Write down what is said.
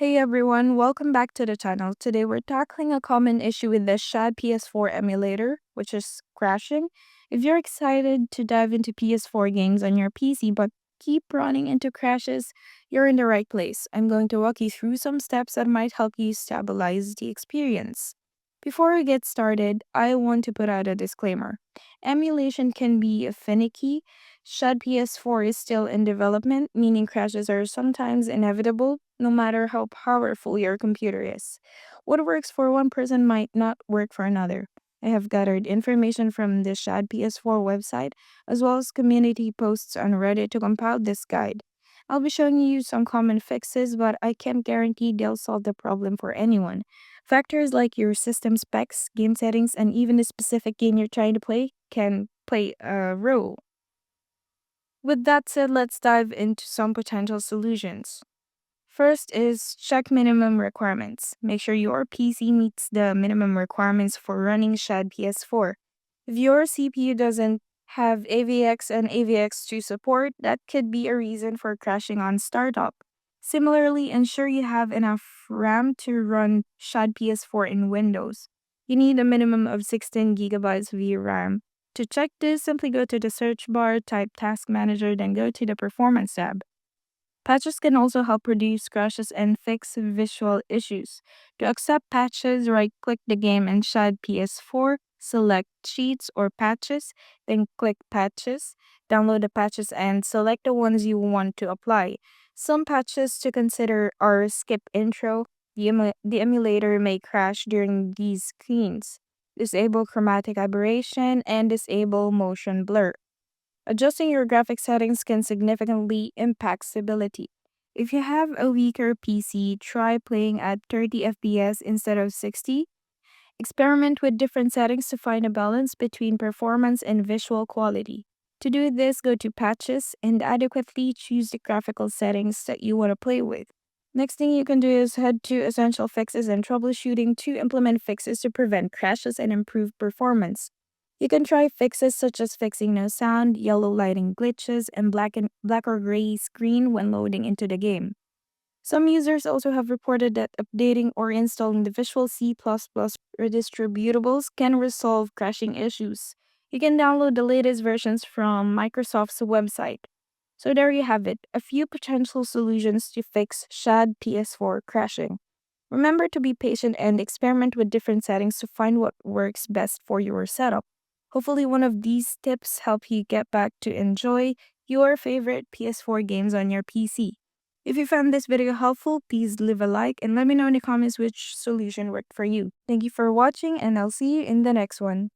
Hey everyone, welcome back to the channel. Today we're tackling a common issue with the ShadPS4 emulator, which is crashing. If you're excited to dive into PS4 games on your PC but keep running into crashes, you're in the right place. I'm going to walk you through some steps that might help you stabilize the experience. Before we get started, I want to put out a disclaimer. Emulation can be finicky. ShadPS4 is still in development, meaning crashes are sometimes inevitable, no matter how powerful your computer is. What works for one person might not work for another. I have gathered information from the ShadPS4 website, as well as community posts on Reddit to compile this guide. I'll be showing you some common fixes, but I can't guarantee they'll solve the problem for anyone. Factors like your system specs, game settings, and even the specific game you're trying to play can play a role. With that said, let's dive into some potential solutions. First is check minimum requirements. Make sure your PC meets the minimum requirements for running Shad PS4. If your CPU doesn't have AVX and AVX2 support, that could be a reason for crashing on startup. Similarly, ensure you have enough RAM to run Shad PS4 in Windows. You need a minimum of 16 gigabytes of VRAM. To check this, simply go to the search bar, type Task Manager, then go to the Performance tab. Patches can also help reduce crashes and fix visual issues. To accept patches, right-click the game in Shad PS4, select Cheats or Patches, then click Patches, download the patches, and select the ones you want to apply. Some patches to consider are Skip Intro. The emulator may crash during these screens. Disable chromatic aberration and disable motion blur. Adjusting your graphics settings can significantly impact stability. If you have a weaker PC, try playing at 30 FPS instead of 60. Experiment with different settings to find a balance between performance and visual quality. To do this, go to Patches and adequately choose the graphical settings that you want to play with. Next thing you can do is head to Essential Fixes and Troubleshooting to implement fixes to prevent crashes and improve performance. You can try fixes such as fixing no sound, yellow lighting glitches, and black or gray screen when loading into the game. Some users also have reported that updating or installing the Visual C++ redistributables can resolve crashing issues. You can download the latest versions from Microsoft's website. So there you have it, a few potential solutions to fix Shad PS4 crashing. Remember to be patient and experiment with different settings to find what works best for your setup. Hopefully one of these tips help you get back to enjoy your favorite PS4 games on your PC. If you found this video helpful, please leave a like and let me know in the comments which solution worked for you. Thank you for watching and I'll see you in the next one.